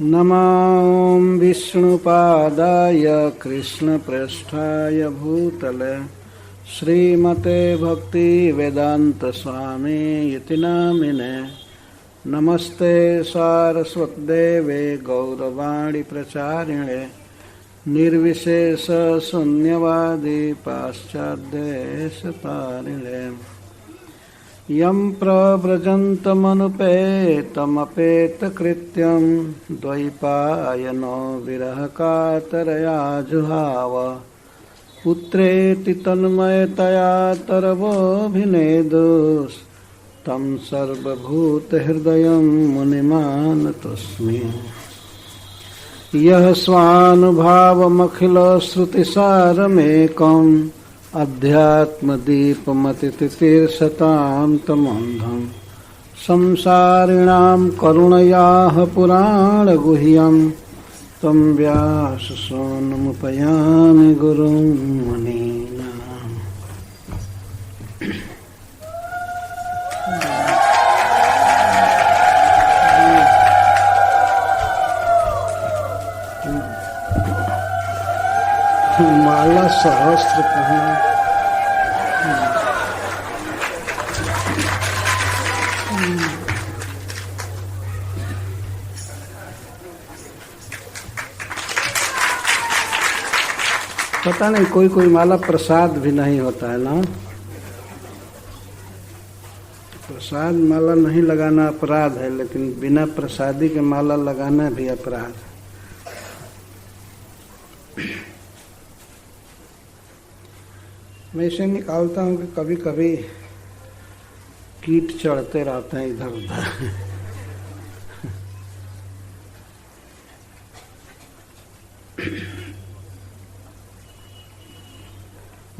नमो विष्णुपादाय कृष्णप्रेष्ठाय भूतले श्रीमते भक्तिवेदांत स्वामी इति नामिने। नमस्ते सारस्वतदेवे गौरवाणी प्रचारिणे निर्विशेष शून्यवादी पाश्चात्यदेशतारिणे। यं प्रव्रजन्तमनुपेतमपेतकृत्यं द्वैपायनो विरहकातरया जुहाव। पुत्रेति तन्मयतया तरवोऽभिनेदुस्तं सर्वभूतहृदयं मुनिमानतोऽस्मि। यः स्वानुभावमखिलश्रुतिसारमेकम् अध्यात्मदीपमतितितीर्षतां तमन्धं संसारिणां करुणयाः पुराणगुह्यं तं व्याससूनुमुपयामि गुरुं मुनीनाम्। माला सहस्त्र कहाँ पता नहीं, कोई कोई माला प्रसाद भी नहीं होता है ना। प्रसाद माला नहीं लगाना अपराध है, लेकिन बिना प्रसादी के माला लगाना भी अपराध है। मैं इसे निकालता हूँ कि कभी कभी कीट चढ़ते रहते हैं इधर उधर।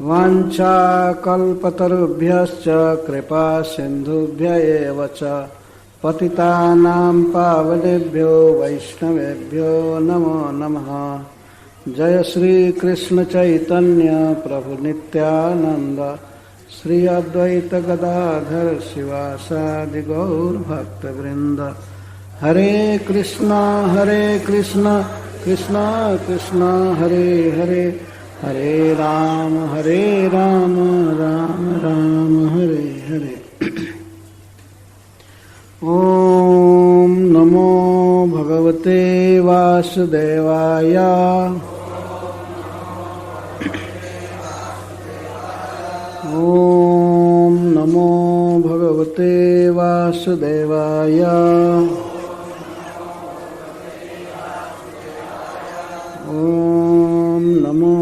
वाञ्छा कल्पतरुभ्यश्च कृपा सिन्धुभ्य एव च पतितानां पावनेभ्यो वैष्णवेभ्यो नमो नमः। जय श्री कृष्ण चैतन्य प्रभु नित्यानंद श्री अद्वैत गदाधर शिवासादि गौर भक्त वृंद। हरे कृष्णा कृष्णा कृष्णा हरे हरे, हरे राम राम राम हरे हरे। ओम नमो भगवते वासुदेवाय। ओम नमो भगवते वासुदेवाय। ओम नमो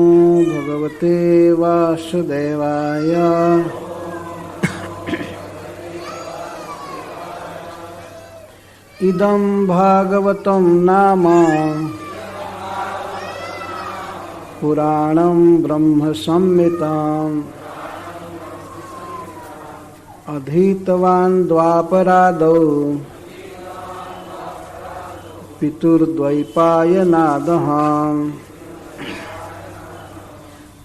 भगवते वासुदेवाय। इदं भागवतं नाम पुराणं ब्रह्म संहिताम् अधीतवान् द्वापरादौ पितुर्द्वैपायनादः।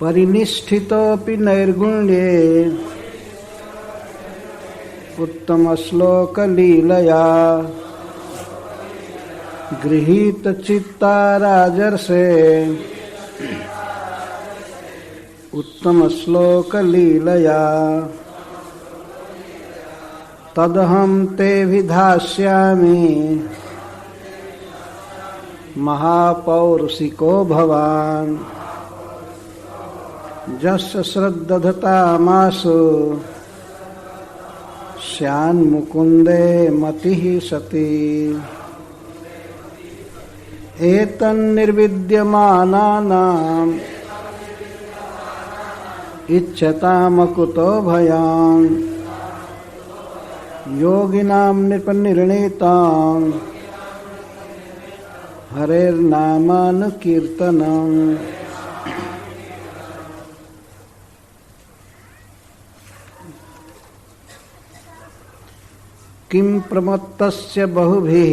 परिनिष्ठितोऽपि नैर्गुण्ये उत्तमश्लोकलीलया गृहीतचित्ता राजर्षे उत्तमश्लोकलीलया। तदहं ते विधास्यामि महापौरुषिको भवान्। यस्य श्रद्धधतामासु स्यान्मुकुन्दे मतिः सती। एतन्निर्विद्यमानानाम् इच्छतामकुतो भयान्। योगिनां नृपनिर्णीतां हरेर्नामानुकीर्तनम्। किं प्रमत्तस्य बहुभिः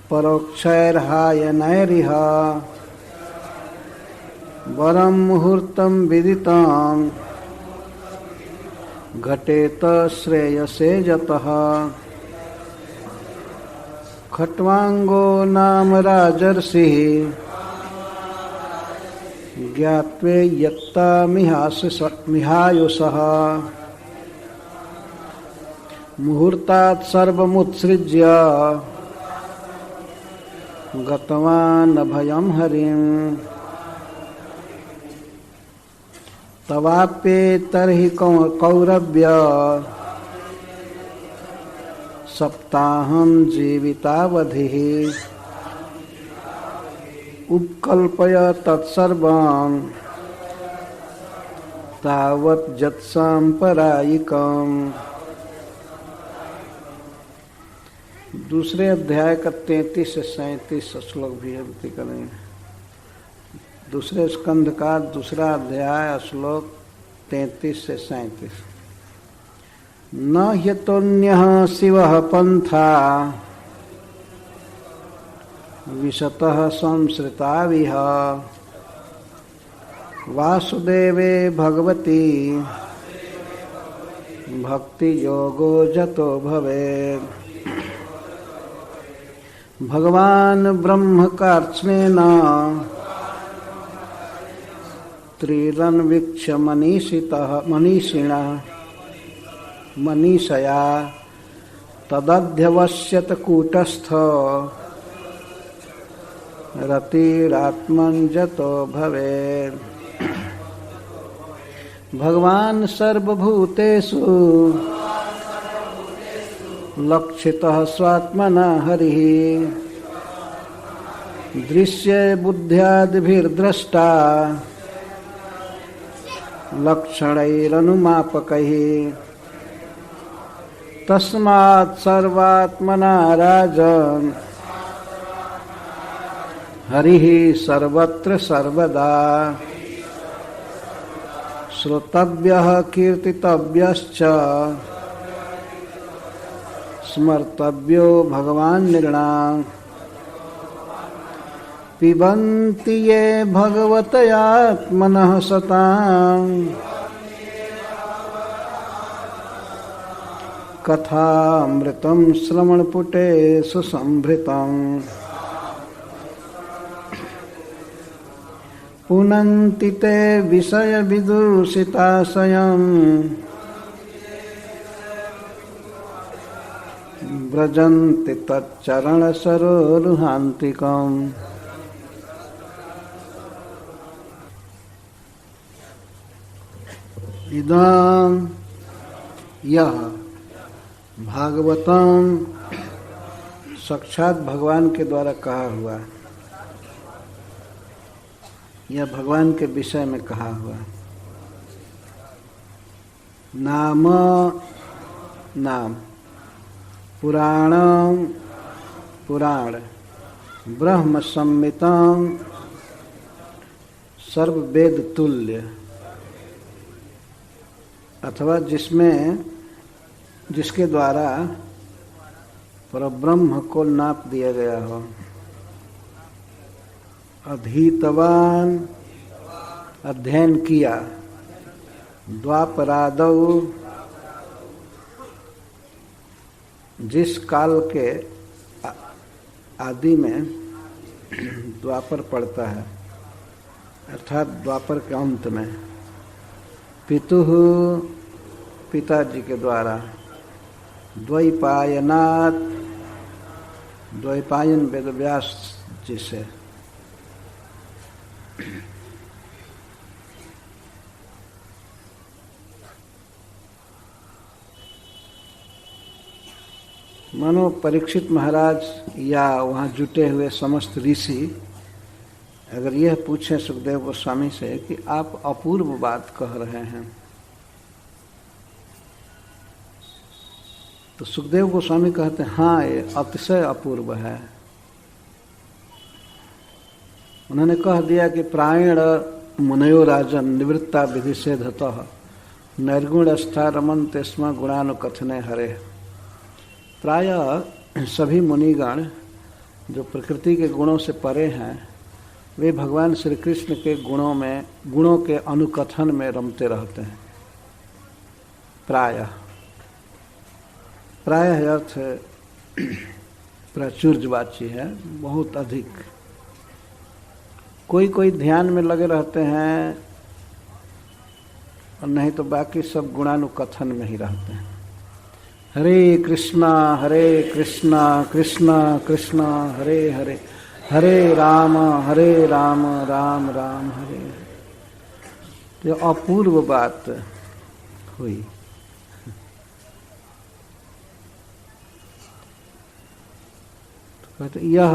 परोक्षैर्हायनैरिह वरं मुहूर्तं विदितं घटेत श्रेयसे जतः। खट्वांगो नाम राजर्षिः ज्ञात्वे यत्ता मिहायुषः मुहूर्तात् सर्वमुत्सृज्य गतवान् अभयं हरिम् तवाप्ये तर्हि कौरव्य सप्ताहं जीवितावधिः उपकल्पय तत्सर्वं तावत् जत्साम्परायिकम्। दूसरे अध्याय का 33 से 37 श्लोक भी अवधि करेंगे। दूसरे स्कंध का दूसरा अध्याय श्लोक 33 से 37। न ह्यतोऽन्यः शिवः पंथा विशतः संसृताविह वासुदेवे भगवती भक्ति योगो जतो भवेत्। भगवान् ब्रह्म कार्त्स्नेन त्रिरन्वीक्ष्य मनीषया तदध्यवस्यत कूटस्थ रतिरात्मन् जतो भवेत्। भगवान् सर्वभूतेषु लक्षितः स्वात्मना हरिः दृश्ये बुद्ध्यादिभिर्द्रष्टा लक्षणैरनुमापकैः तस्मात् सर्वात्मना राजन् हरिः सर्वत्र सर्वदा श्रोतव्यः कीर्तितव्यश्च स्मर्तव्यो भगवान् नृणाम्। पिबन्ति ये भगवतयात्मनः सताम् कथामृतं श्रवणपुटेषु संभृतम्। पुनन्ति ते विषयविदूषिताशयम् व्रजन्ति तच्चरणसरोरुहान्तिकम्। इदं यह भागवतम साक्षात भगवान के द्वारा कहा हुआ, यह भगवान के विषय में कहा हुआ। नाम नाम पुराणम पुराण ब्रह्म संहितम सर्ववेद तुल्य, अथवा जिसके द्वारा परब्रह्म को नाप दिया गया हो। अधीतवान अध्ययन किया, द्वापरादौ जिस काल के आदि में द्वापर पड़ता है, अर्थात द्वापर के अंत में, पितुः पिताजी के द्वारा, द्वैपायनात् द्वैपायन वेदव्यास जी से, मानो परीक्षित महाराज या वहाँ जुटे हुए समस्त ऋषि अगर यह पूछें सुखदेव गोस्वामी से कि आप अपूर्व बात कह रहे हैं, तो सुखदेव गोस्वामी कहते हैं हाँ, ये अतिशय अपूर्व है। उन्होंने कह दिया कि प्रायण मुनयो राजन निवृत्ता विधिषेधतः निर्गुणस्था रमन्ते स्म गुणानुकथने हरे। प्रायः सभी मुनिगण जो प्रकृति के गुणों से परे हैं, वे भगवान श्री कृष्ण के गुणों के अनुकथन में रमते रहते हैं। प्रायः अर्थ प्राचुर्यवाची है, बहुत अधिक। कोई कोई ध्यान में लगे रहते हैं और नहीं तो बाकी सब गुणानुकथन में ही रहते हैं। हरे कृष्णा कृष्णा कृष्णा हरे हरे, हरे राम राम राम हरे हरे। तो अपूर्व बात हुई। तो यह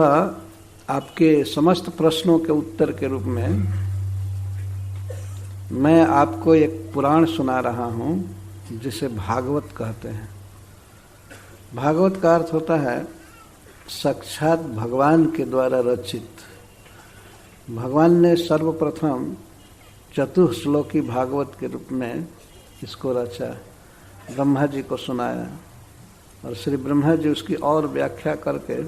आपके समस्त प्रश्नों के उत्तर के रूप में मैं आपको एक पुराण सुना रहा हूं जिसे भागवत कहते हैं। भागवत का अर्थ होता है साक्षात भगवान के द्वारा रचित। भगवान ने सर्वप्रथम चतुश्लोकी भागवत के रूप में इसको रचा, ब्रह्मा जी को सुनाया और श्री ब्रह्मा जी उसकी और व्याख्या करके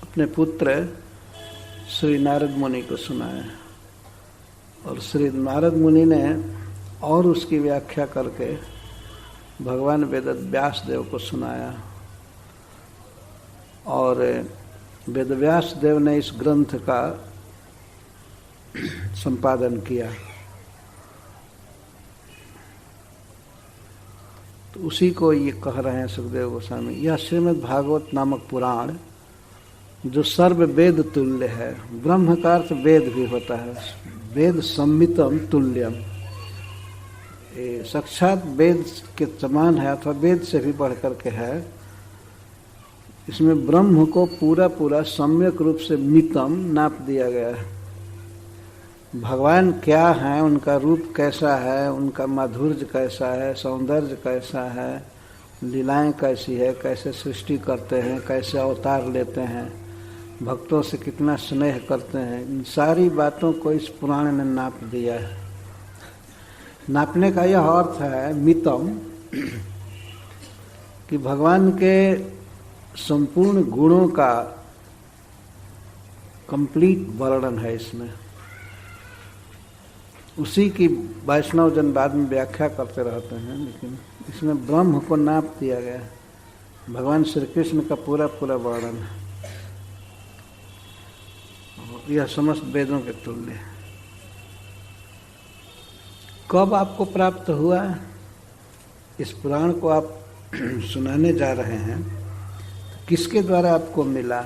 अपने पुत्र श्री नारद मुनि को सुनाया और श्री नारद मुनि ने और उसकी व्याख्या करके भगवान वेदव्यास देव को सुनाया और वेदव्यास देव ने इस ग्रंथ का संपादन किया। तो उसी को ये कह रहे हैं सुखदेव गोस्वामी। यह श्रीमद् भागवत नामक पुराण जो सर्व वेद तुल्य है, ब्रह्म का अर्थ वेद भी होता है, वेद संमितम तुल्यम, साक्षात वेद के समान है अथवा वेद से भी बढ़ करके है। इसमें ब्रह्म को पूरा पूरा सम्यक रूप से मितम नाप दिया गया है। भगवान क्या है, उनका रूप कैसा है, उनका माधुर्य कैसा है, सौंदर्य कैसा है, लीलाएं कैसी है, कैसे सृष्टि करते हैं, कैसे अवतार लेते हैं, भक्तों से कितना स्नेह करते हैं, इन सारी बातों को इस पुराण ने नाप दिया है। नापने का यह अर्थ है मितम कि भगवान के संपूर्ण गुणों का कंप्लीट वर्णन है इसमें। उसी की वैष्णव जन बाद में व्याख्या करते रहते हैं, लेकिन इसमें ब्रह्म को नाप दिया गया है। भगवान श्री कृष्ण का पूरा पूरा वर्णन है। यह समस्त वेदों के तुल्य है। कब आपको प्राप्त हुआ? इस पुराण को आप सुनाने जा रहे हैं, तो किसके द्वारा आपको मिला?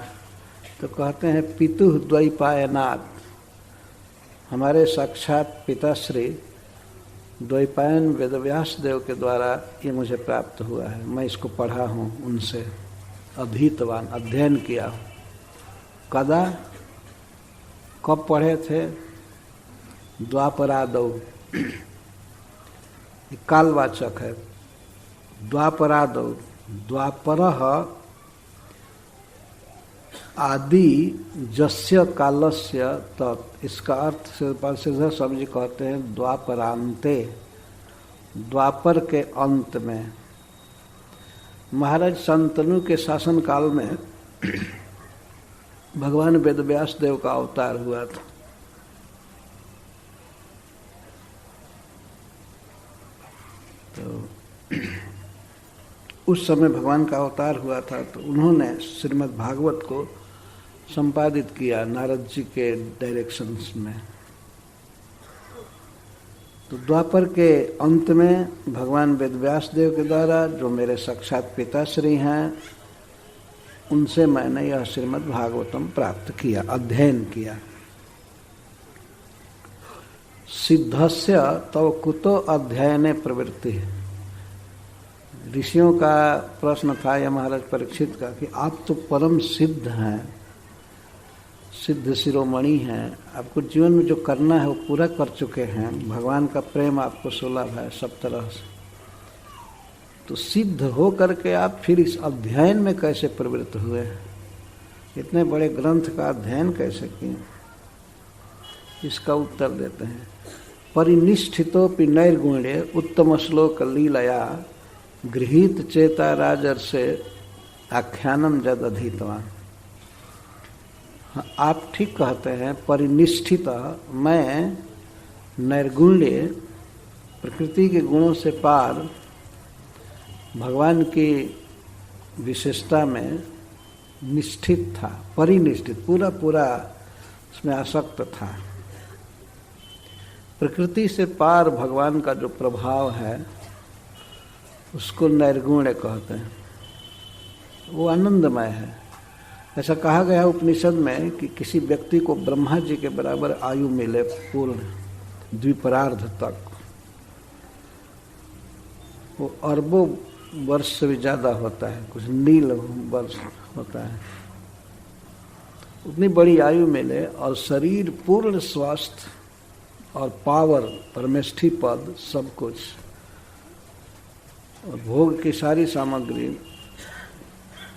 तो कहते हैं पितुः द्वैपायनात्, हमारे साक्षात पिताश्री द्वैपायन वेदव्यास देव के द्वारा ये मुझे प्राप्त हुआ है। मैं इसको पढ़ा हूँ, उनसे अधीतवान, अध्ययन किया हूँ। कदा, कब पढ़े थे? द्वापरादौ, कालवाचक है। द्वापरादौ, द्वापरः आदि जस्य कालस्य तत्। इसका अर्थ श्रीधर स्वामी जी कहते हैं द्वापरांते, द्वापर के अंत में। महाराज शांतनु के शासन काल में भगवान वेदव्यास देव का अवतार हुआ था। तो उस समय भगवान का अवतार हुआ था, तो उन्होंने श्रीमद् भागवत को संपादित किया नारद जी के डायरेक्शंस में। तो द्वापर के अंत में भगवान वेदव्यास देव के द्वारा, जो मेरे साक्षात पिताश्री हैं, उनसे मैंने यह श्रीमद् भागवतम प्राप्त किया, अध्ययन किया। सिद्धस्य तव कुतो अध्ययने प्रवृत्ति। ऋषियों का प्रश्न था यह महाराज परीक्षित का कि आप तो परम सिद्ध हैं, सिद्ध शिरोमणि हैं, आपको जीवन में जो करना है वो पूरा कर चुके हैं, भगवान का प्रेम आपको सुलभ है सब तरह से, तो सिद्ध हो करके आप फिर इस अध्ययन में कैसे प्रवृत्त हुए? इतने बड़े ग्रंथ का अध्ययन कैसे किए? इसका उत्तर देते हैं परिनिष्ठितोपि नैर्गुण्ये उत्तम श्लोक लीलया गृहीत चेता राजर्षे आख्यानम जद अधीतवान। आप ठीक कहते हैं, परिनिष्ठित, मैं नैर्गुण्य, प्रकृति के गुणों से पार, भगवान की विशेषता में निष्ठित था, परिनिष्ठित, पूरा पूरा उसमें आसक्त था। प्रकृति से पार भगवान का जो प्रभाव है उसको नैर्गुण्य कहते हैं, वो आनंदमय है। ऐसा कहा गया उपनिषद में कि किसी व्यक्ति को ब्रह्मा जी के बराबर आयु मिले पूर्ण द्विपरार्ध तक, वो अरबों वर्ष से भी ज्यादा होता है, कुछ नील वर्ष होता है, उतनी बड़ी आयु मिले और शरीर पूर्ण स्वास्थ्य और पावर, परमेष्ठी पद, सब कुछ और भोग की सारी सामग्री,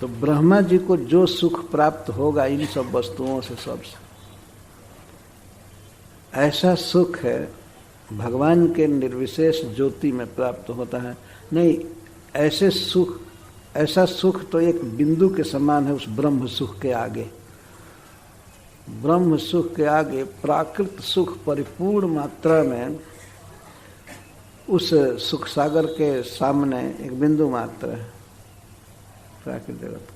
तो ब्रह्मा जी को जो सुख प्राप्त होगा इन सब वस्तुओं से, सबसे ऐसा सुख है भगवान के निर्विशेष ज्योति में प्राप्त होता है। नहीं, ऐसा सुख तो एक बिंदु के समान है उस ब्रह्म सुख के आगे। ब्रह्म सुख के आगे प्राकृत सुख परिपूर्ण मात्रा में उस सुख सागर के सामने एक बिंदु मात्र है प्राकृत जगत।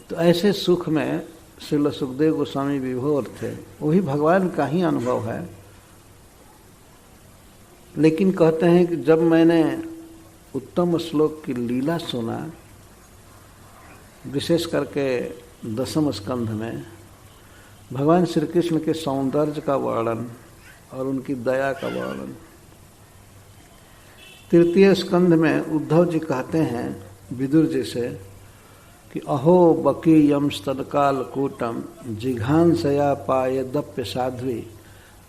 तो ऐसे सुख में श्रील सुखदेव गोस्वामी विभोर थे, वही भगवान का ही अनुभव है। लेकिन कहते हैं कि जब मैंने उत्तम श्लोक की लीला सुना, विशेष करके 10वें स्कंध में भगवान श्री कृष्ण के सौंदर्य का वर्णन और उनकी दया का वर्णन, 3 स्कंध में उद्धव जी कहते हैं विदुर जी से कि अहो बकीयम स्तदकाल कूटम जिघांसया पाये दप्य साध्वी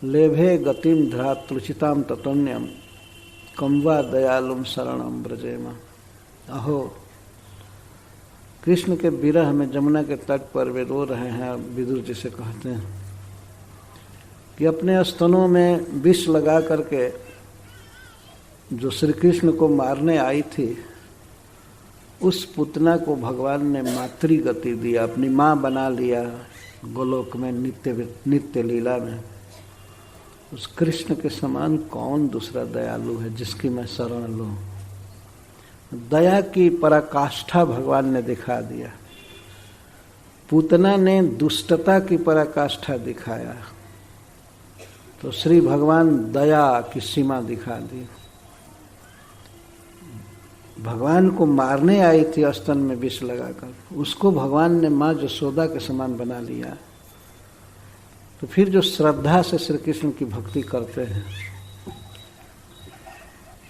लेभे गतिम ध्रातृचिताम ततोन्यम कम्वा दयालुम शरणम ब्रजेमा। अहो, कृष्ण के विरह में जमुना के तट पर वे रो रहे हैं। विदुर जी से कहते हैं कि अपने स्तनों में विष लगा करके जो श्री कृष्ण को मारने आई थी, उस पुतना को भगवान ने मातृ गति दिया, अपनी माँ बना लिया गोलोक में नित्य लीला में। उस कृष्ण के समान कौन दूसरा दयालु है जिसकी मैं शरण लूं। दया की पराकाष्ठा भगवान ने दिखा दिया। पूतना ने दुष्टता की पराकाष्ठा दिखाया, तो श्री भगवान दया की सीमा दिखा दी। भगवान को मारने आई थी स्तन में विष लगाकर, उसको भगवान ने माँ यशोदा के समान बना लिया। तो फिर जो श्रद्धा से श्री कृष्ण की भक्ति करते हैं,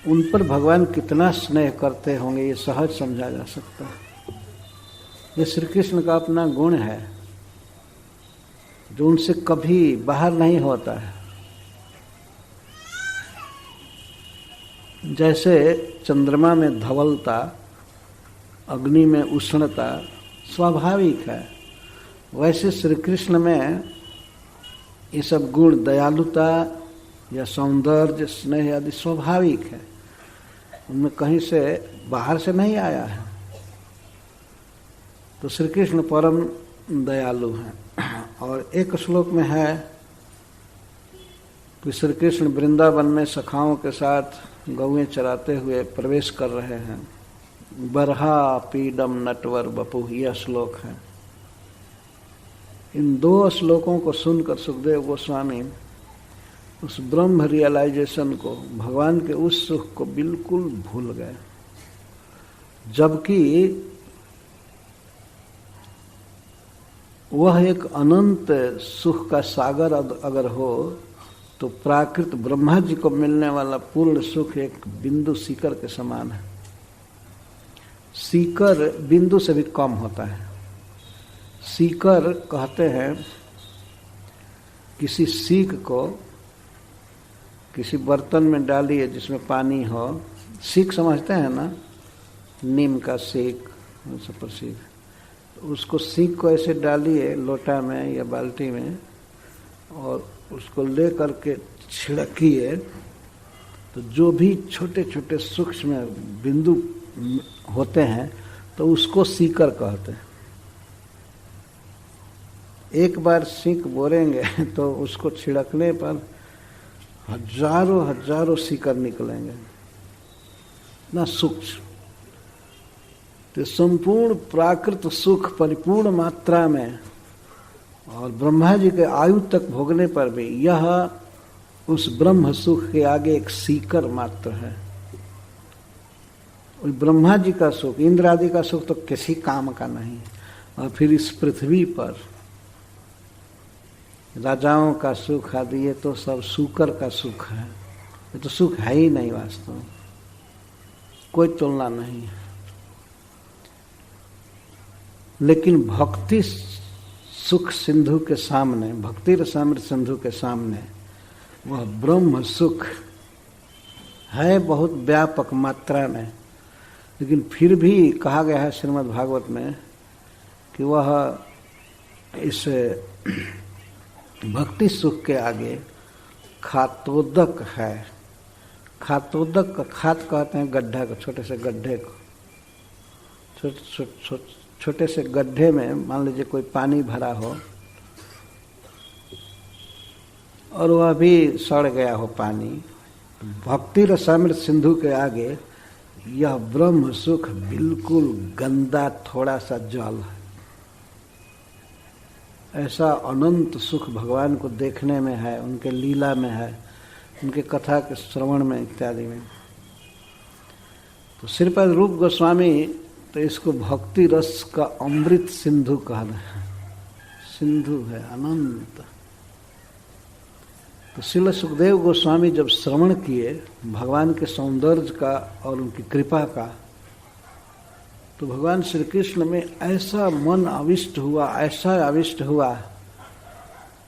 उन पर भगवान कितना स्नेह करते होंगे, ये सहज समझा जा सकता है। ये श्री कृष्ण का अपना गुण है जो उनसे कभी बाहर नहीं होता है। जैसे चंद्रमा में धवलता, अग्नि में उष्णता स्वाभाविक है, वैसे श्री कृष्ण में ये सब गुण, दयालुता या सौंदर्य, स्नेह आदि स्वाभाविक है, उनमें कहीं से बाहर से नहीं आया है। तो श्री कृष्ण परम दयालु हैं। और एक श्लोक में है कि श्री कृष्ण वृंदावन में सखाओं के साथ गौएं चराते हुए प्रवेश कर रहे हैं। बरहा पीडम नटवर बपु, यह श्लोक है। इन 2 श्लोकों को सुनकर सुखदेव गोस्वामी उस ब्रह्म रियलाइजेशन को, भगवान के उस सुख को बिल्कुल भूल गए। जबकि वह एक अनंत सुख का सागर अगर हो, तो प्राकृत ब्रह्मा जी को मिलने वाला पूर्ण सुख एक बिंदु सीकर के समान है। सीकर बिंदु से भी कम होता है। सीकर कहते हैं किसी सीख को किसी बर्तन में डालिए जिसमें पानी हो। सीख समझते हैं ना, नीम का सीख, सब सीख। तो उसको सीख को ऐसे डालिए लोटा में या बाल्टी में, और उसको ले करके छिड़किए, तो जो भी छोटे छोटे सूक्ष्म बिंदु होते हैं तो उसको सीकर कहते हैं। एक बार सीख बोरेंगे तो उसको छिड़कने पर हजारों हजारों सीकर निकलेंगे, ना सूक्ष्म। तो संपूर्ण प्राकृत सुख परिपूर्ण मात्रा में और ब्रह्मा जी के आयु तक भोगने पर भी यह उस ब्रह्म सुख के आगे एक सीकर मात्र है। ब्रह्मा जी का सुख, इंद्र आदि का सुख तो किसी काम का नहीं। और फिर इस पृथ्वी पर राजाओं का सुख आदि ये तो सब सूकर का सुख है, ये तो सुख है ही नहीं वास्तव में, कोई तुलना नहीं है। लेकिन भक्ति सुख सिंधु के सामने, भक्ति रसामृत सिंधु के सामने वह ब्रह्म सुख है बहुत व्यापक मात्रा में। लेकिन फिर भी कहा गया है श्रीमद् भागवत में कि वह इस भक्ति सुख के आगे खातोदक है। खातोदक का, खात कहते हैं गड्ढा को, छोटे से गड्ढे को। छोटे से गड्ढे में मान लीजिए कोई पानी भरा हो और वह भी सड़ गया हो पानी, भक्ति रसामृत सिंधु के आगे यह ब्रह्म सुख बिल्कुल गंदा थोड़ा सा जल है। ऐसा अनंत सुख भगवान को देखने में है, उनके लीला में है, उनके कथा के श्रवण में इत्यादि में। तो श्रीपद रूप गोस्वामी तो इसको भक्ति रस का अमृत सिंधु कह रहे हैं। सिंधु है अनंत। तो श्रील सुखदेव गोस्वामी जब श्रवण किए भगवान के सौंदर्य का और उनकी कृपा का, तो भगवान श्री कृष्ण में ऐसा मन आविष्ट हुआ, ऐसा आविष्ट हुआ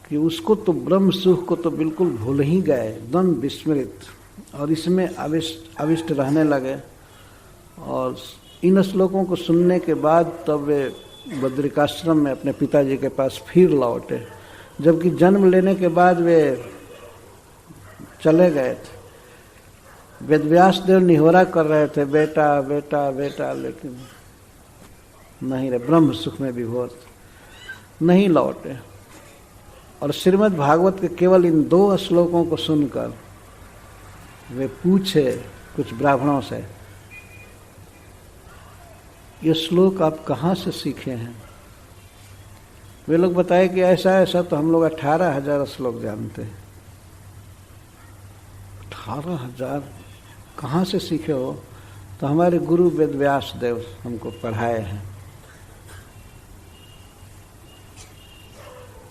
कि उसको तो ब्रह्म सुख को तो बिल्कुल भूल ही गए, एकदम विस्मृत, और इसमें आविष्ट रहने लगे। और इन श्लोकों को सुनने के बाद तब वे बद्रिकाश्रम में अपने पिताजी के पास फिर लौटे, जबकि जन्म लेने के बाद वे चले गए थे। वेदव्यास देव निहोरा कर रहे थे, बेटा बेटा बेटा, लेकिन नहीं रहे, ब्रह्म सुख में विभोर नहीं लौटे। और श्रीमद् भागवत के केवल इन 2 श्लोकों को सुनकर वे पूछे कुछ ब्राह्मणों से, ये श्लोक आप कहाँ से सीखे हैं? वे लोग बताए कि ऐसा ऐसा तो हम लोग 18,000 श्लोक जानते हैं। 18,000 कहाँ से सीखे हो? तो हमारे गुरु वेदव्यास देव हमको पढ़ाए हैं।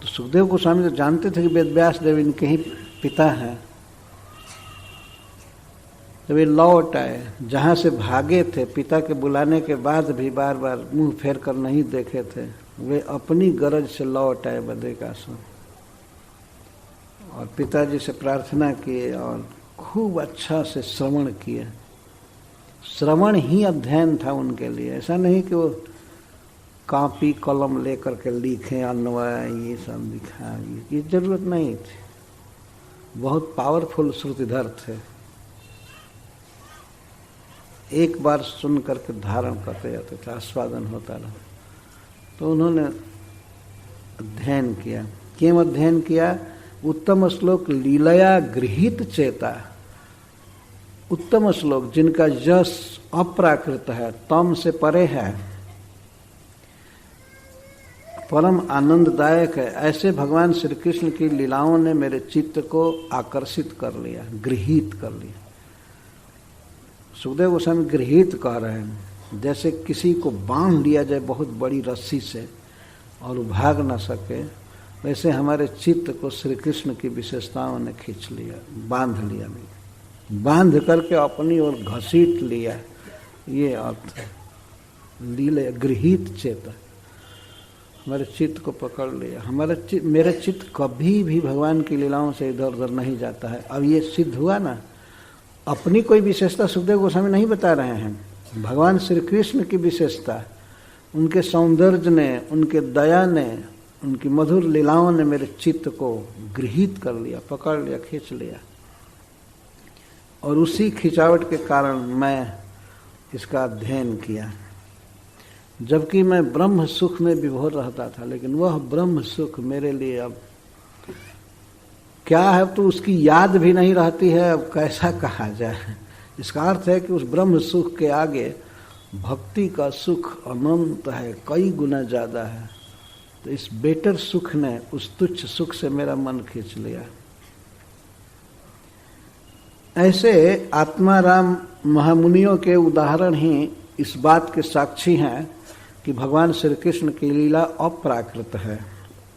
तो सुखदेव गोस्वामी तो जानते थे कि वेदव्यास देव इनके ही पिता हैं। जब वे लौट आए, जहाँ से भागे थे, पिता के बुलाने के बाद भी बार बार मुंह फेर कर नहीं देखे थे, वे अपनी गरज से लौट आए बद्रिकाश्रम और पिताजी से प्रार्थना किए और खूब अच्छा से श्रवण किए। श्रवण ही अध्ययन था उनके लिए, ऐसा नहीं कि वो कॉपी कलम लेकर के लिखें, अन्वय ये सब लिखा, ये जरूरत नहीं थी। बहुत पावरफुल श्रुतिधर थे, एक बार सुन करके धारण करते जाते थे, आस्वादन होता रहा। तो उन्होंने अध्ययन किया। क्यों अध्ययन किया? उत्तम श्लोक लीलया गृहीत चेता, उत्तम श्लोक जिनका यश अप्राकृत है, तम से परे है, परम आनंददायक है, ऐसे भगवान श्री कृष्ण की लीलाओं ने मेरे चित्त को आकर्षित कर लिया, गृहीत कर लिया। सुखदेव गोस्वामी गृहीत कह रहे हैं, जैसे किसी को बांध लिया जाए बहुत बड़ी रस्सी से और वो भाग न सके, वैसे हमारे चित्त को श्री कृष्ण की विशेषताओं ने खींच लिया, बांध लिया, बांध करके अपनी ओर घसीट लिया। ये अर्थ है लीले गृहीत चेता, हमारे चित्त को पकड़ लिया। हमारा चित्त, मेरा चित्त कभी भी भगवान की लीलाओं से इधर उधर नहीं जाता है। अब ये सिद्ध हुआ ना, अपनी कोई विशेषता सुखदेव गोस्वामी नहीं बता रहे हैं, भगवान श्री कृष्ण की विशेषता, उनके सौंदर्य ने, उनके दया ने, उनकी मधुर लीलाओं ने मेरे चित्त को गृहीत कर लिया, पकड़ लिया, खींच लिया। और उसी खिंचावट के कारण मैं इसका अध्ययन किया। जबकि मैं ब्रह्म सुख में विभोर रहता था, लेकिन वह ब्रह्म सुख मेरे लिए अब क्या है, तो उसकी याद भी नहीं रहती है। अब कैसा कहा जाए? इसका अर्थ है कि उस ब्रह्म सुख के आगे भक्ति का सुख अनंत है, कई गुना ज्यादा है। तो इस बेटर सुख ने उस तुच्छ सुख से मेरा मन खींच लिया। ऐसे आत्माराम महामुनियों के उदाहरण ही इस बात के साक्षी हैं कि भगवान श्री कृष्ण की लीला अप्राकृत है,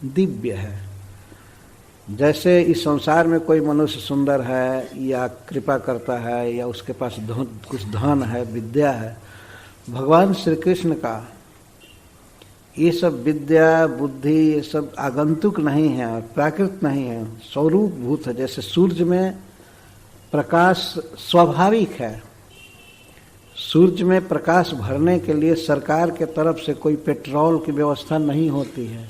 दिव्य है। जैसे इस संसार में कोई मनुष्य सुंदर है या कृपा करता है या उसके पास कुछ धन है, विद्या है, भगवान श्री कृष्ण का ये सब विद्या बुद्धि ये सब आगंतुक नहीं है और प्राकृत नहीं है, स्वरूप भूत है। जैसे सूर्य में प्रकाश स्वाभाविक है, सूर्य में प्रकाश भरने के लिए सरकार के तरफ से कोई पेट्रोल की व्यवस्था नहीं होती है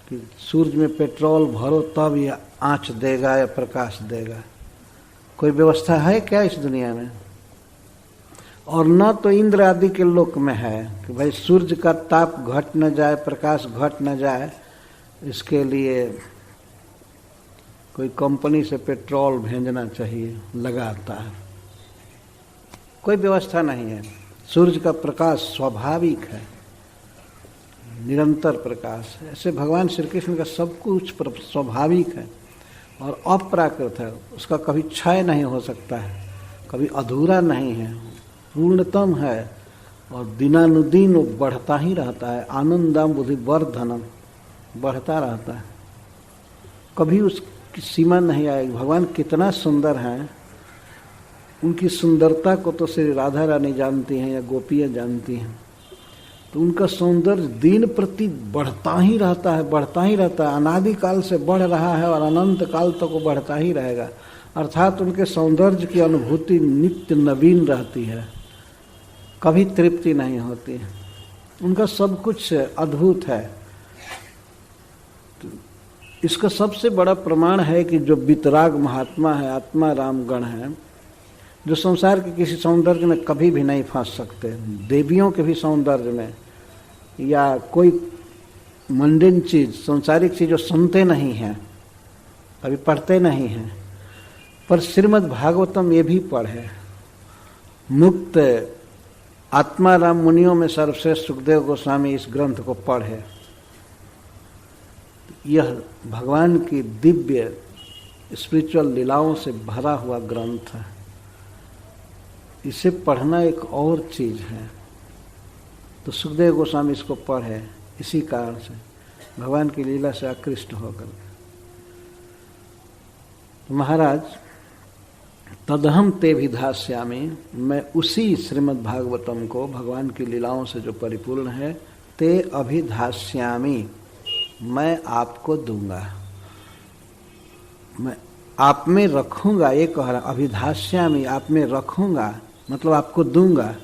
कि सूर्य में पेट्रोल भरो तब यह आँच देगा या प्रकाश देगा। कोई व्यवस्था है क्या इस दुनिया में? और न तो इंद्र आदि के लोक में है कि भाई सूर्य का ताप घट न जाए, प्रकाश घट न जाए, इसके लिए कोई कंपनी से पेट्रोल भेजना चाहिए, लगाता है। कोई व्यवस्था नहीं है। सूर्य का प्रकाश स्वाभाविक है, निरंतर प्रकाश है। ऐसे भगवान श्री कृष्ण का सब कुछ स्वाभाविक है और अप्राकृत है। उसका कभी क्षय नहीं हो सकता है, कभी अधूरा नहीं है, पूर्णतम है और दिनानुदिन वो बढ़ता ही रहता है। आनंदम बुद्धि वर्धनम, बढ़ता रहता है, कभी उसकी सीमा नहीं आएगी। भगवान कितना सुंदर हैं, उनकी सुंदरता को तो श्री राधा रानी जानती हैं या गोपियाँ जानती हैं। तो उनका सौंदर्य दिन प्रति बढ़ता ही रहता है, बढ़ता ही रहता है, अनादिकाल से बढ़ रहा है और अनंत काल तक वो बढ़ता ही रहेगा। अर्थात उनके सौंदर्य की अनुभूति नित्य नवीन रहती है, कभी तृप्ति नहीं होती। उनका सब कुछ अद्भुत है। तो इसका सबसे बड़ा प्रमाण है कि जो वितराग महात्मा है, आत्मा राम गण है, जो संसार के किसी सौंदर्य में कभी भी नहीं फंस सकते, देवियों के भी सौंदर्य में या कोई मंडिन चीज, संसारिक चीज जो सुनते नहीं हैं, कभी पढ़ते नहीं हैं, पर श्रीमद् भागवतम ये भी पढ़े। मुक्त आत्माराम मुनियों में सर्वश्रेष्ठ सुखदेव गोस्वामी इस ग्रंथ को पढ़े। यह भगवान की दिव्य स्पिरिचुअल लीलाओं से भरा हुआ ग्रंथ है। इसे पढ़ना एक और चीज है। तो सुखदेव गोस्वामी इसको पढ़े इसी कारण से, भगवान की लीला से आकृष्ट होकर। तो महाराज, तदहम ते विधास्यामि, मैं उसी श्रीमद् भागवतम को भगवान की लीलाओं से जो परिपूर्ण है, ते अभिधास्यामि, मैं आपको दूंगा, मैं आप में रखूंगा। ये कह रहा, अभिधास्यामि, आप में रखूंगा मतलब आपको दूंगा।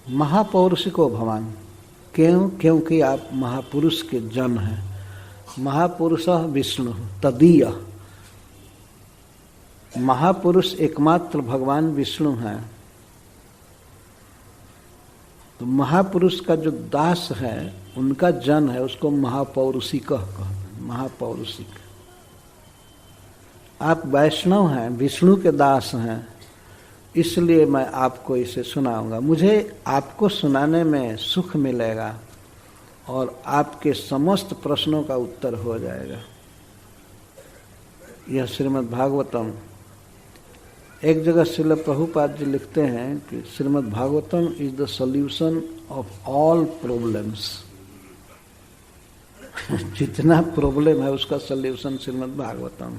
महापौरुषिको भवान, क्यों? क्योंकि आप महापुरुष के जन हैं। महापुरुषः विष्णु तदीय, महापुरुष एकमात्र भगवान विष्णु हैं। तो महापुरुष का जो दास है, उनका जन है, उसको महापौरुषिक कहते हैं, महापौरुषिक। आप वैष्णव हैं, विष्णु के दास हैं, इसलिए मैं आपको इसे सुनाऊंगा। मुझे आपको सुनाने में सुख मिलेगा और आपके समस्त प्रश्नों का उत्तर हो जाएगा। यह श्रीमद् भागवतम। एक जगह श्रील प्रभुपाद जी लिखते हैं कि Shrimad Bhagavatam is the solution of all problems. जितना प्रॉब्लम है उसका सॉल्यूशन श्रीमद् भागवतम।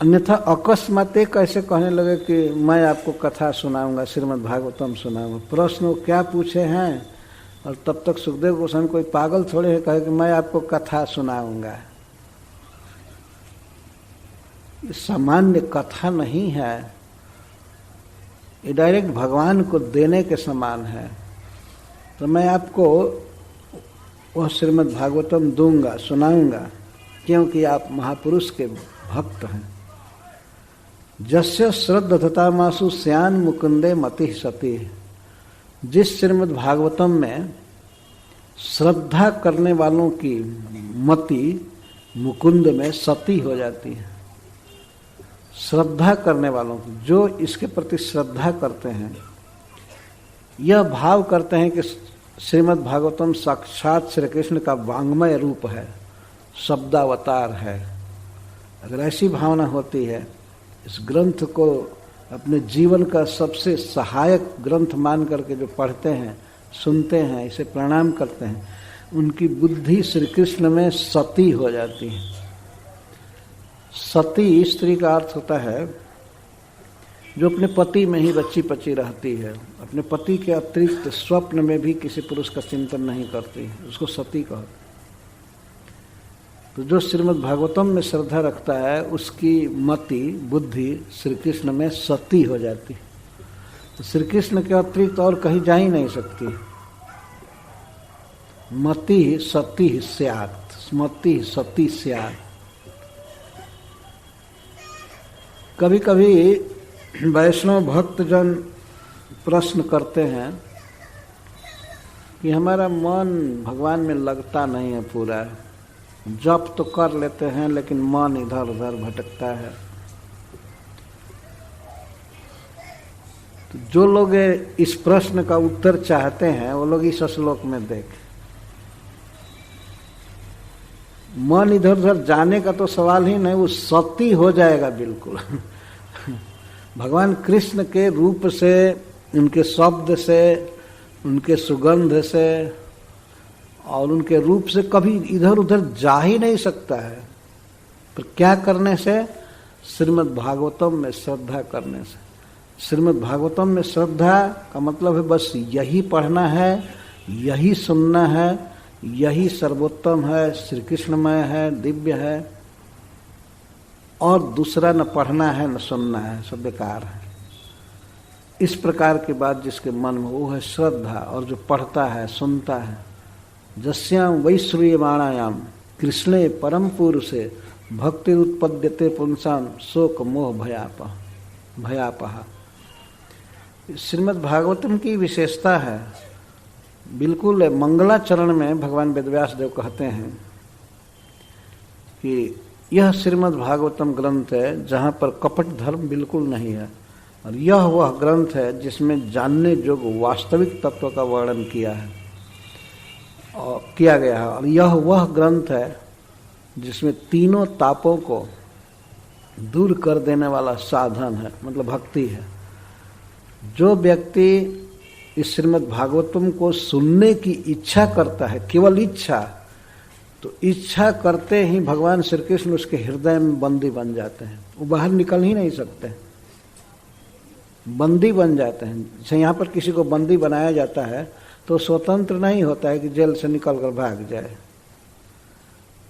अन्यथा अकस्मात कैसे कहने लगे कि मैं आपको कथा सुनाऊंगा, श्रीमद् भागवतम सुनाऊंगा। प्रश्न क्या पूछे हैं, और तब तक सुखदेव गोस्वामी कोई पागल थोड़े है कहे कि मैं आपको कथा सुनाऊंगा। सामान्य कथा नहीं है, ये डायरेक्ट भगवान को देने के समान है। तो मैं आपको वह श्रीमद् भागवतम दूंगा, सुनाऊंगा, क्योंकि आप महापुरुष के भक्त हैं। जस्य श्रद्धतामासु स्यान मुकुंदे मति सती, जिस श्रीमद् भागवतम में श्रद्धा करने वालों की मति मुकुंद में सती हो जाती है। श्रद्धा करने वालों को, जो इसके प्रति श्रद्धा करते हैं, यह भाव करते हैं कि श्रीमद् भागवतम साक्षात श्री कृष्ण का वांग्मय रूप है, शब्दावतार है। अगर ऐसी भावना होती है, इस ग्रंथ को अपने जीवन का सबसे सहायक ग्रंथ मान करके जो पढ़ते हैं, सुनते हैं, इसे प्रणाम करते हैं, उनकी बुद्धि श्री कृष्ण में सती हो जाती है। सती स्त्री का अर्थ होता है जो अपने पति में ही रची पची रहती है, अपने पति के अतिरिक्त स्वप्न में भी किसी पुरुष का चिंतन नहीं करती, उसको सती कहते। तो जो श्रीमद् भागवतम में श्रद्धा रखता है, उसकी मति बुद्धि श्री कृष्ण में सती हो जाती है। तो श्री कृष्ण के अतिरिक्त और कहीं जा ही नहीं सकती। मति सती स्यात्, स्मृति सती स्यात्। कभी कभी वैष्णव भक्तजन प्रश्न करते हैं कि हमारा मन भगवान में लगता नहीं है पूरा, जप तो कर लेते हैं लेकिन मन इधर उधर भटकता है। तो जो लोग इस प्रश्न का उत्तर चाहते हैं वो लोग इस श्लोक में देखें। मन इधर उधर जाने का तो सवाल ही नहीं, वो सती हो जाएगा बिल्कुल। भगवान कृष्ण के रूप से, उनके शब्द से, उनके सुगंध से और उनके रूप से कभी इधर उधर जा ही नहीं सकता है। पर क्या करने से? श्रीमद् भागवतम में श्रद्धा करने से। श्रीमद् भागवतम में श्रद्धा का मतलब है बस यही पढ़ना है, यही सुनना है, यही सर्वोत्तम है, श्री कृष्णमय है, दिव्य है, और दूसरा न पढ़ना है न सुनना है, सब बेकार है। इस प्रकार की बात जिसके मन में, वो है श्रद्धा। और जो पढ़ता है, सुनता है, जस्याम वैश्रूयमाणायाम कृष्णे परम पुरुषे भक्ति उत्पद्यते पुंसाम शोक मोह भयापहा। श्रीमद् भागवतम की विशेषता है। बिल्कुल मंगलाचरण में भगवान वेदव्यास देव कहते हैं कि यह श्रीमद् भागवतम ग्रंथ है जहाँ पर कपट धर्म बिल्कुल नहीं है, और यह वह ग्रंथ है जिसमें जानने योग्य वास्तविक तत्व का वर्णन किया गया है। और यह वह ग्रंथ है जिसमें तीनों तापों को दूर कर देने वाला साधन है, मतलब भक्ति है। जो व्यक्ति इस श्रीमद् भागवतम को सुनने की इच्छा करता है, केवल इच्छा, तो इच्छा करते ही भगवान श्री कृष्ण उसके हृदय में बंदी बन जाते हैं। वो बाहर निकल ही नहीं सकते, बंदी बन जाते हैं। जैसे यहाँ पर किसी को बंदी बनाया जाता है तो स्वतंत्र नहीं होता है कि जेल से निकल कर भाग जाए।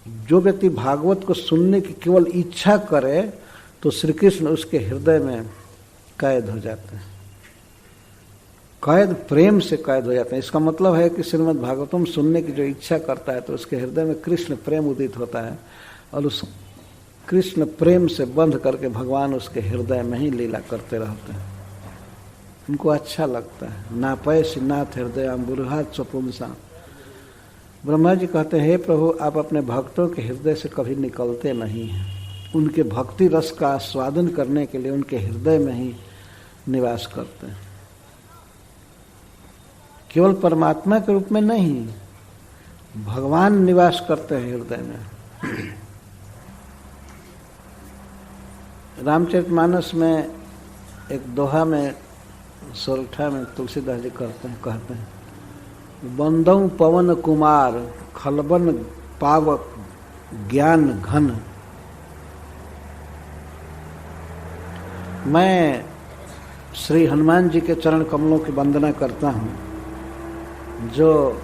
जो व्यक्ति भागवत को सुनने की केवल इच्छा करे तो श्री कृष्ण उसके हृदय में कैद हो जाते हैं। कैद, प्रेम से कैद हो जाते हैं। इसका मतलब है कि श्रीमद् भागवतम सुनने की जो इच्छा करता है तो उसके हृदय में कृष्ण प्रेम उदित होता है, और उस कृष्ण प्रेम से बंध करके भगवान उसके हृदय में ही लीला करते रहते हैं। उनको अच्छा लगता है। नापैसि नाथ हृदय बुरुहात स्वपुंसा। ब्रह्मा जी कहते हैं, हे प्रभु, आप अपने भक्तों के हृदय से कभी निकलते नहीं हैं। उनके भक्ति रस का आस्वादन करने के लिए उनके हृदय में ही निवास करते हैं। केवल परमात्मा के रूप में नहीं, भगवान निवास करते हैं हृदय में। रामचरितमानस में एक दोहा में, सोरठा में तुलसीदास जी कहते हैं, बंदौ पवन कुमार खलबन पावक ज्ञान घन। मैं श्री हनुमान जी के चरण कमलों की वंदना करता हूँ, जो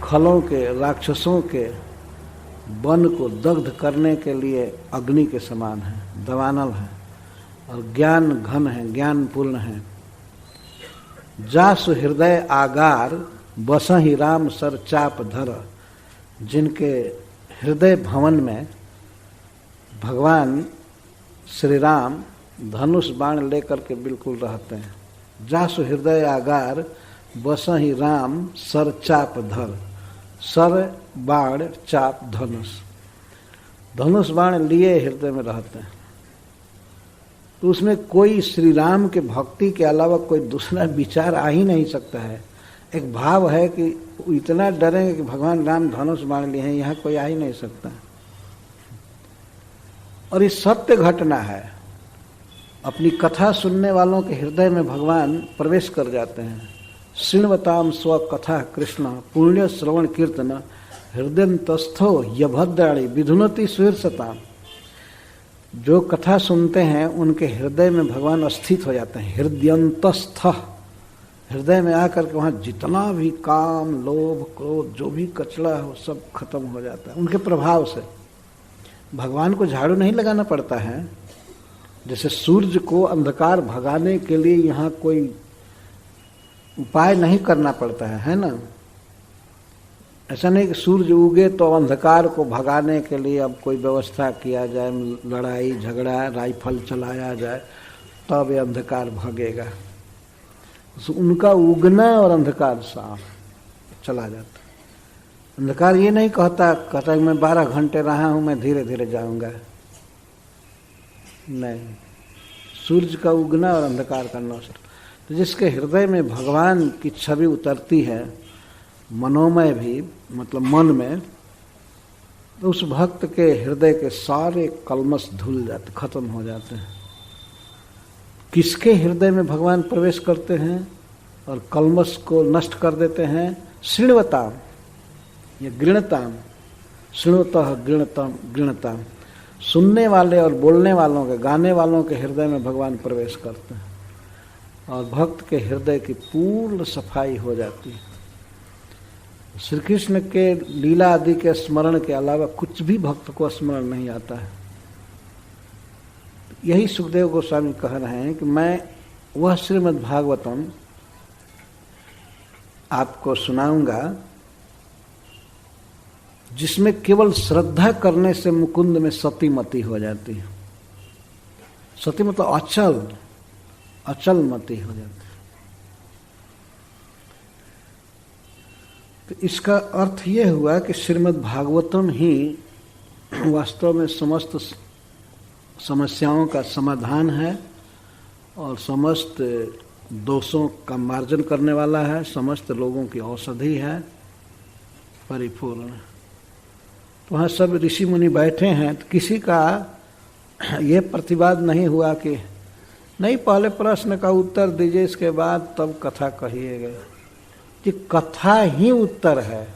खलों के, राक्षसों के वन को दग्ध करने के लिए अग्नि के समान है, दवानल है, और ज्ञान घन है, ज्ञान पूर्ण है। जासु हृदय आगार बसहि राम सर चाप धर। जिनके हृदय भवन में भगवान श्री राम धनुष बाण लेकर के बिल्कुल रहते हैं। जासु हृदय आगार बसहि राम सर चाप धर। सर बाण, चाप, धनुष। धनुष बाण लिए हृदय में रहते हैं। तो उसमें कोई श्री राम के भक्ति के अलावा कोई दूसरा विचार आ ही नहीं सकता है। एक भाव है कि इतना डरेंगे कि भगवान राम धनुष बाण लिए हैं, यहाँ कोई आ ही नहीं सकता। और ये सत्य घटना है। अपनी कथा सुनने वालों के हृदय में भगवान प्रवेश कर जाते हैं। शृण्वताम स्व कथा कृष्ण पुण्य श्रवण कीर्तन हृदयंतस्थो यभद्राणी विधुनति सुहृसताम। जो कथा सुनते हैं उनके हृदय में भगवान स्थित हो जाते हैं। हृदयंतस्थ, हृदय में आकर के वहाँ जितना भी काम लोभ क्रोध जो भी कचरा हो सब खत्म हो जाता है उनके प्रभाव से। भगवान को झाड़ू नहीं लगाना पड़ता है। जैसे सूर्य को अंधकार भगाने के लिए यहाँ कोई उपाय नहीं करना पड़ता है ना। ऐसा नहीं कि सूर्य उगे तो अंधकार को भगाने के लिए अब कोई व्यवस्था किया जाए, लड़ाई झगड़ा राइफल चलाया जाए तब ये अंधकार भगेगा। उनका उगना और अंधकार साफ चला जाता। अंधकार ये नहीं कहता मैं 12 घंटे रहा हूं, मैं धीरे धीरे जाऊंगा। नहीं, सूर्य का उगना और अंधकार का नष्ट। तो जिसके हृदय में भगवान की छवि उतरती है, मनोमय भी मतलब मन में, तो उस भक्त के हृदय के सारे कलमश धुल जाते, खत्म हो जाते हैं। किसके हृदय में भगवान प्रवेश करते हैं और कलमश को नष्ट कर देते हैं? शृण्वताम या गृणताम, शृण्वतः गृणताम, सुनने वाले और बोलने वालों के, गाने वालों के हृदय में भगवान प्रवेश करते हैं और भक्त के हृदय की पूर्ण सफाई हो जाती है। श्री कृष्ण के लीला आदि के स्मरण के अलावा कुछ भी भक्त को स्मरण नहीं आता है। यही सुखदेव गोस्वामी कह रहे हैं कि मैं वह श्रीमद् भागवतम आपको सुनाऊंगा जिसमें केवल श्रद्धा करने से मुकुंद में सती मति हो जाती है। सती मतलब अचल मति हो जाती है। तो इसका अर्थ यह हुआ कि श्रीमद् भागवतम ही वास्तव में समस्त समस्याओं का समाधान है और समस्त दोषों का मार्जन करने वाला है, समस्त लोगों की औषधि है, परिपूर्ण। तो वहाँ सब ऋषि मुनि बैठे हैं, तो किसी का ये प्रतिवाद नहीं हुआ कि नहीं पहले प्रश्न का उत्तर दीजिए इसके बाद तब कथा कहिएगा। कि कथा ही उत्तर है।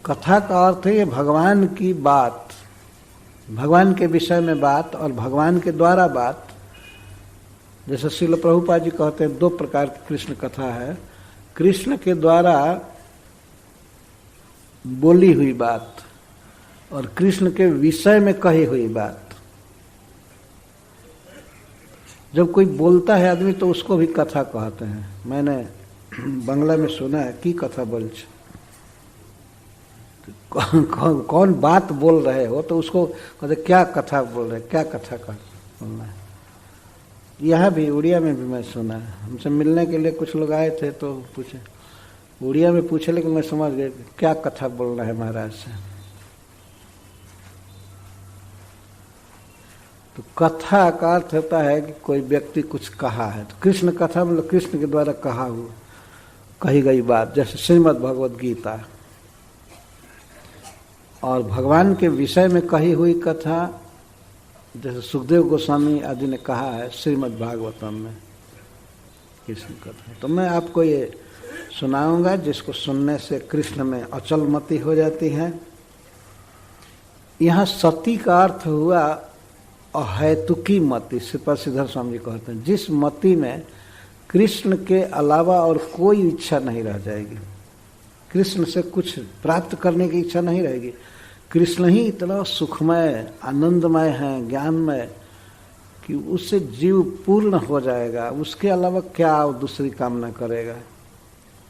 कथा का अर्थ है भगवान की बात, भगवान के विषय में बात और भगवान के द्वारा बात। जैसे श्रील प्रभुपाद जी कहते हैं 2 प्रकार की कृष्ण कथा है। कृष्ण के द्वारा बोली हुई बात और कृष्ण के विषय में कही हुई बात। जब कोई बोलता है आदमी तो उसको भी कथा कहते हैं। मैंने बंगला में सुना है की कथा बोल कौन बात बोल रहे हो तो उसको कहते क्या कथा बोल रहे, क्या कथा का बोलना है। यहाँ भी उड़िया में भी मैं सुना है। हमसे मिलने के लिए कुछ लोग आए थे तो पूछे, उड़िया में पूछे, लेकिन मैं समझ गया क्या कथा बोलना है महाराज से। तो कथा का अर्थ होता है कि कोई व्यक्ति कुछ कहा है। तो कृष्ण कथा मतलब कृष्ण के द्वारा कही गई बात, जैसे श्रीमद् भगवद गीता। और भगवान के विषय में कही हुई कथा जैसे सुखदेव गोस्वामी आदि ने कहा है श्रीमद् भागवतम में कृष्ण कथा। तो मैं आपको ये सुनाऊंगा जिसको सुनने से कृष्ण में अचल मति हो जाती है। यहाँ सती का अर्थ हुआ अहैतुकी मति। श्रीपाद श्रीधर स्वामी जी कहते हैं जिस मति में कृष्ण के अलावा और कोई इच्छा नहीं रह जाएगी, कृष्ण से कुछ प्राप्त करने की इच्छा नहीं रहेगी। कृष्ण ही इतना सुखमय आनंदमय है, ज्ञानमय, कि उससे जीव पूर्ण हो जाएगा। उसके अलावा क्या दूसरी कामना करेगा।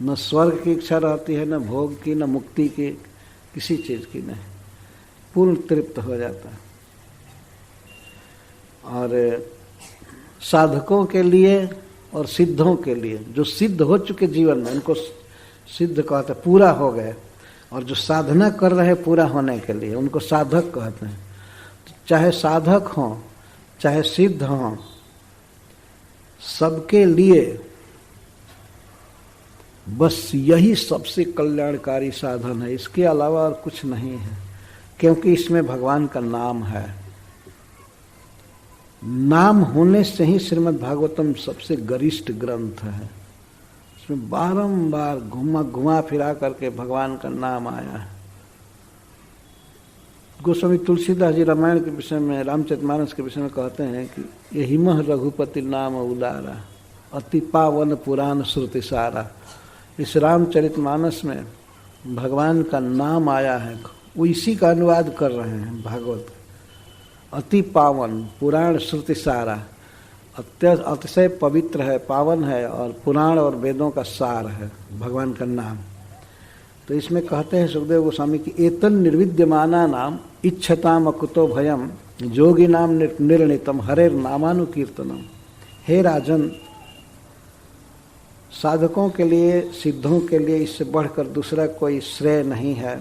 न स्वर्ग की इच्छा रहती है, न भोग की, न मुक्ति की, किसी चीज की नहीं, पूर्ण तृप्त हो जाता है। और साधकों के लिए और सिद्धों के लिए, जो सिद्ध हो चुके जीवन में उनको सिद्ध कहते हैं, पूरा हो गए। और जो साधना कर रहे पूरा होने के लिए उनको साधक कहते हैं। चाहे साधक हों, चाहे सिद्ध हों, सबके लिए बस यही सबसे कल्याणकारी साधन है, इसके अलावा और कुछ नहीं है, क्योंकि इसमें भगवान का नाम है। नाम होने से ही श्रीमद् भागवतम सबसे गरिष्ठ ग्रंथ है। इसमें बारंबार घुमा फिरा करके भगवान का नाम आया है। गोस्वामी तुलसीदास जी रामायण के विषय में, रामचरितमानस के विषय में कहते हैं कि यही मह रघुपति नाम उलारा, अति पावन पुराण श्रुति सारा। इस रामचरितमानस में भगवान का नाम आया है, वो इसी का अनुवाद कर रहे हैं भागवत। अति पावन पुराण श्रुति सारा, अतिशय पवित्र है, पावन है, और पुराण और वेदों का सार है भगवान का नाम। तो इसमें कहते हैं सुखदेव गोस्वामी की एतन निर्विद्यमाना नाम इच्छताम अकुतो भयम जोगी नाम निर्णितम हरेर नामानुकीर्तनम। हे राजन, साधकों के लिए, सिद्धों के लिए इससे बढ़कर दूसरा कोई श्रेय नहीं है,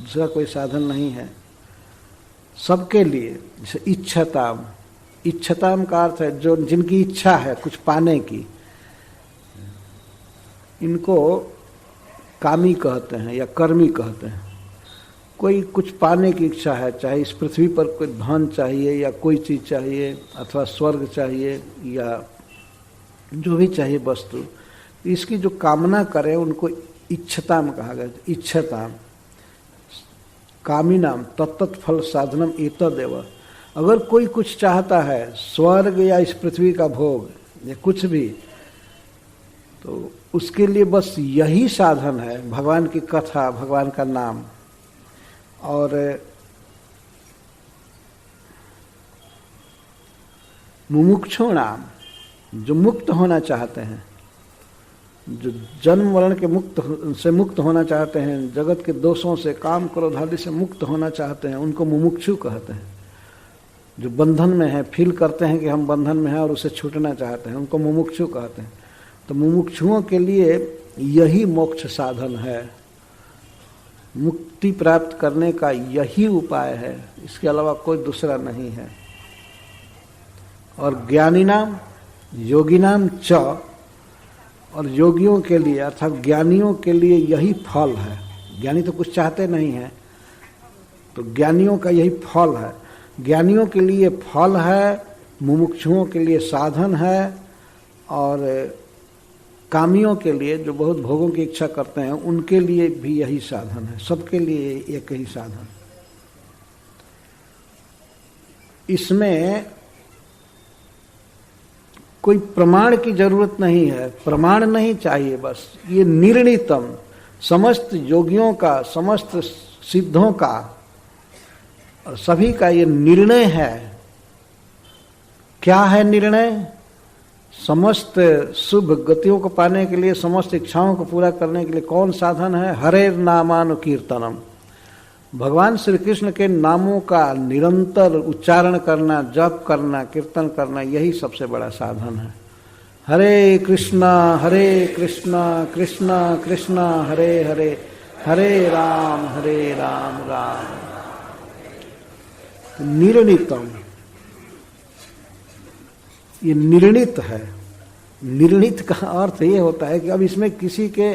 दूसरा कोई साधन नहीं है। सबके लिए जैसे इच्छताम, इच्छताम का अर्थ है जो जिनकी इच्छा है कुछ पाने की, इनको कामी कहते हैं या कर्मी कहते हैं। कोई कुछ पाने की इच्छा है, चाहे इस पृथ्वी पर कोई धन चाहिए या कोई चीज़ चाहिए, अथवा स्वर्ग चाहिए या जो भी चाहिए वस्तु, इसकी जो कामना करे उनको इच्छताम कहा गया। इच्छताम कामी नाम तत्त फल साधनम एतदेव। अगर कोई कुछ चाहता है, स्वर्ग या इस पृथ्वी का भोग या कुछ भी, तो उसके लिए बस यही साधन है, भगवान की कथा, भगवान का नाम। और मुमुक्षु नाम, जो मुक्त होना चाहते हैं, जो जन्म मरण के मुक्त होना चाहते हैं, जगत के दोषों से, काम क्रोध आदि से मुक्त होना चाहते हैं, उनको मुमुक्षु कहते हैं। जो बंधन में है, फील करते हैं कि हम बंधन में हैं और उसे छूटना चाहते हैं, उनको मुमुक्षु कहते हैं। तो मुमुक्षुओं के लिए यही मोक्ष साधन है, मुक्ति प्राप्त करने का यही उपाय है, इसके अलावा कोई दूसरा नहीं है। और ज्ञानी नाम योगी नाम च, और योगियों के लिए अर्थात ज्ञानियों के लिए यही फल है। ज्ञानी तो कुछ चाहते नहीं है, तो ज्ञानियों का यही फल है। ज्ञानियों के लिए फल है, मुमुक्षुओं के लिए साधन है, और कामियों के लिए, जो बहुत भोगों की इच्छा करते हैं, उनके लिए भी यही साधन है। सबके लिए एक ही साधन। इसमें कोई प्रमाण की जरूरत नहीं है, प्रमाण नहीं चाहिए, बस ये निर्णितम, समस्त योगियों का, समस्त सिद्धों का और सभी का ये निर्णय है। क्या है निर्णय? समस्त शुभ गतियों को पाने के लिए, समस्त इच्छाओं को पूरा करने के लिए कौन साधन है? हरेर नामानुकीर्तनम, भगवान श्री कृष्ण के नामों का निरंतर उच्चारण करना, जप करना, कीर्तन करना, यही सबसे बड़ा साधन है। हरे कृष्णा कृष्णा कृष्णा हरे हरे, हरे राम राम। निर्णितम, ये निर्णित है। निर्णित का अर्थ ये होता है कि अब इसमें किसी के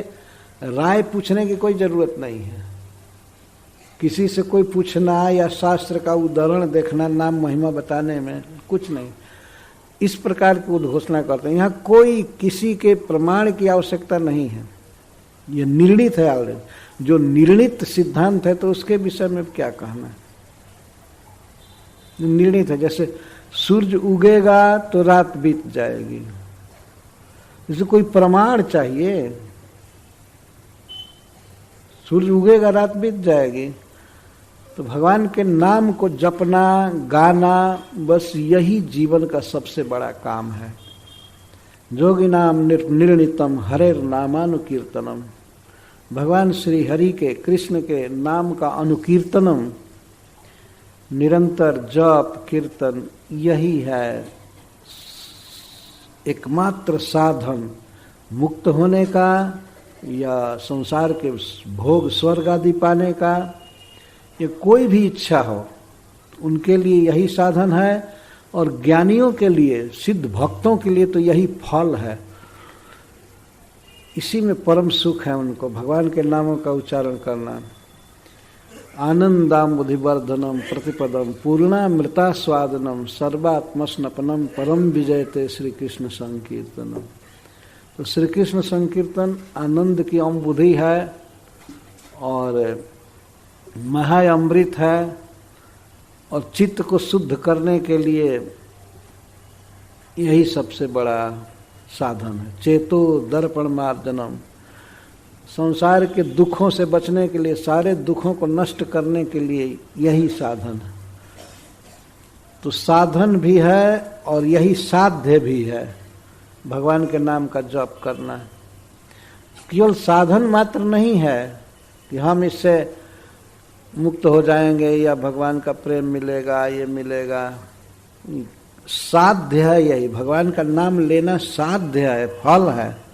राय पूछने की कोई जरूरत नहीं है, किसी से कोई पूछना या शास्त्र का उदाहरण देखना, नाम महिमा बताने में कुछ नहीं। इस प्रकार की उद्घोषणा करते हैं। यहाँ कोई किसी के प्रमाण की आवश्यकता नहीं है, ये निर्णित है ऑलरेडी। जो निर्णित सिद्धांत है तो उसके विषय में क्या कहना है? निर्णित है। जैसे सूर्य उगेगा तो रात बीत जाएगी, इसे कोई प्रमाण चाहिए? सूर्य उगेगा रात बीत जाएगी। तो भगवान के नाम को जपना, गाना, बस यही जीवन का सबसे बड़ा काम है। जोगी नाम निर्णितम हरेर नामानुकीर्तनम, भगवान श्री हरि के, कृष्ण के नाम का अनुकीर्तनम, निरंतर जप कीर्तन, यही है एकमात्र साधन मुक्त होने का या संसार के भोग स्वर्ग आदि पाने का। ये कोई भी इच्छा हो उनके लिए यही साधन है। और ज्ञानियों के लिए, सिद्ध भक्तों के लिए तो यही फल है। इसी में परम सुख है उनको, भगवान के नामों का उच्चारण करना। आनंदाम बुद्धिवर्धनम प्रतिपदम पूर्णामृता स्वादनम सर्वात्मस्नपनम परम विजयते श्री कृष्ण संकीर्तनम। तो श्री कृष्ण संकीर्तन आनंद की अम्बुधि है और महाअमृत है और चित्त को शुद्ध करने के लिए यही सबसे बड़ा साधन है। चेतो दर्पण मार्जनम, संसार के दुखों से बचने के लिए, सारे दुखों को नष्ट करने के लिए यही साधन है। तो साधन भी है और यही साध्य भी है, भगवान के नाम का जप करना है। केवल साधन मात्र नहीं है कि हम इससे मुक्त हो जाएंगे या भगवान का प्रेम मिलेगा, ये मिलेगा। साध्य है यही, भगवान का नाम लेना साध्य है, फल है।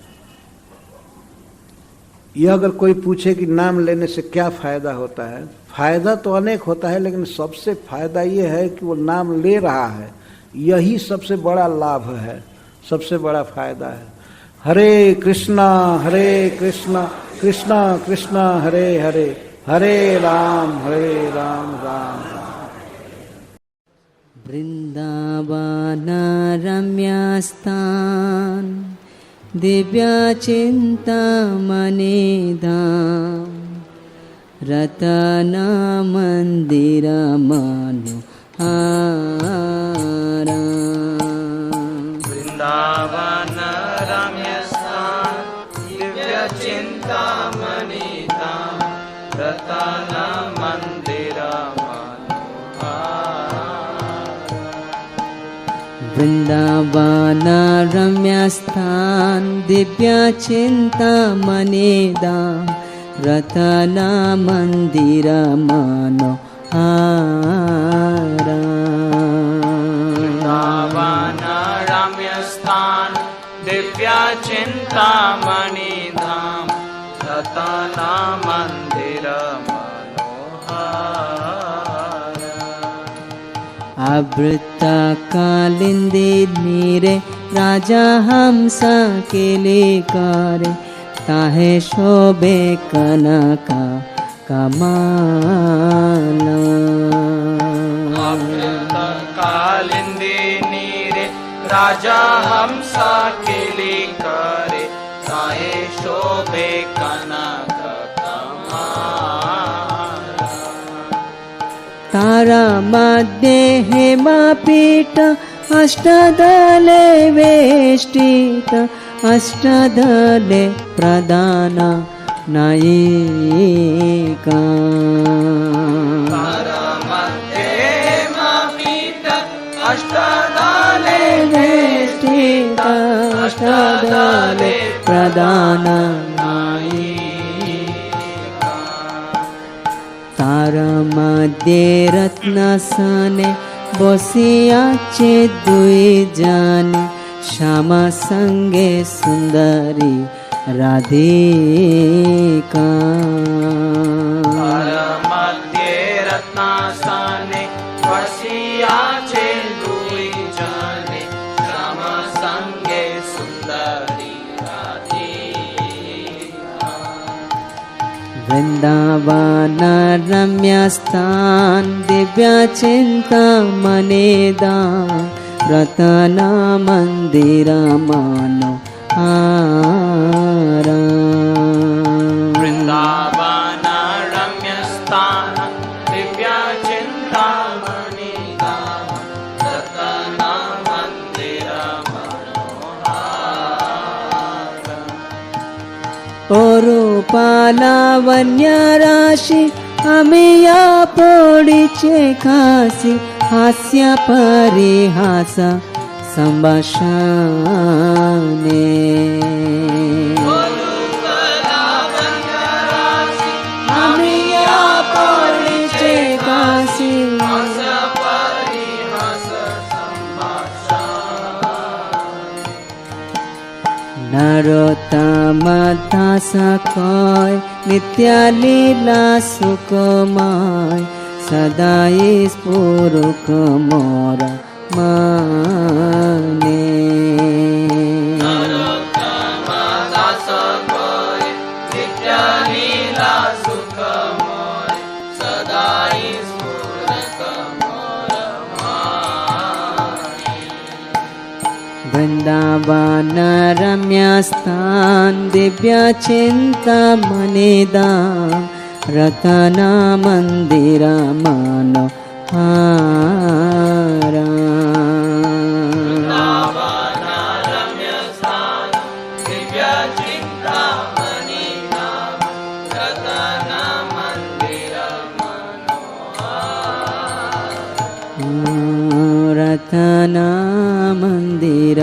यह अगर कोई पूछे कि नाम लेने से क्या फायदा होता है, फायदा तो अनेक होता है, लेकिन सबसे फायदा ये है कि वो नाम ले रहा है, यही सबसे बड़ा लाभ है, सबसे बड़ा फायदा है। हरे कृष्णा कृष्णा कृष्णा हरे हरे, हरे राम राम राम। वृंदावन रम्यस्थान दिव्यचिन्तामणिधाम रत्नमन्दिरमनोहारा। वृंदावन रम्यस्थान दिव्यचिन्तामणिधाम रत्नमन्दिरमनोहारा। वृंदावन रम्यस्थान दिव्यचिन्तामणिधाम रत्नमन्दिरमनोहारा। वृंदावन रम्यस्थान दिव्यचिन्तामणिधाम रत्नमन्दिरमनोहारा। आवृतकालिंदी नीरे राजा हंस केलिकारे ताहे शोभे कनका कमाला। आवृतकालिंदी नीरे राजा हंस केलिकारे ताहे शोभे कनका कमाला। तारा मध्ये हेमपीठ अष्टदले वेष्टित अष्टदले प्रदान नायिका। तारा मध्ये हेमपीठ अष्टदले वेष्टित अष्टदले प्रदान नायिका। तारा मध्ये रत्नसने बसियाचे दुई जाने श्यामा संगे सुंदरी राधिका। तारा मध्ये रत्नासने बसियाचे दुई जाने श्यामा संगे सुंदरी राधिका। वृंदावन रम्यस्थान दिव्यचिन्तामणिधाम रत्नमन्दिरमनोहारा। वृंदावन रम्यस्थान दिव्यचिन्तामणिधाम रत्नमन्दिरमनोहारा। रूपालावण्य राशि अमिया पोड़ीचे खासी हास्य परिहास संभाषणे। अमिया पोड़ीचे खासी नरोत्तम दास कय नित्य लीला सुखमय सदाई स्फुरुक मोर મને દાસ કોઈ નિત્ય લીલા સુખમય સદાઈ સ્ફુરત મોર વૃંદાવન રમ્યા સ્થાન દિવ્ય ચિંતામણિધામ રતના મંદિર માનો રતના મંદિર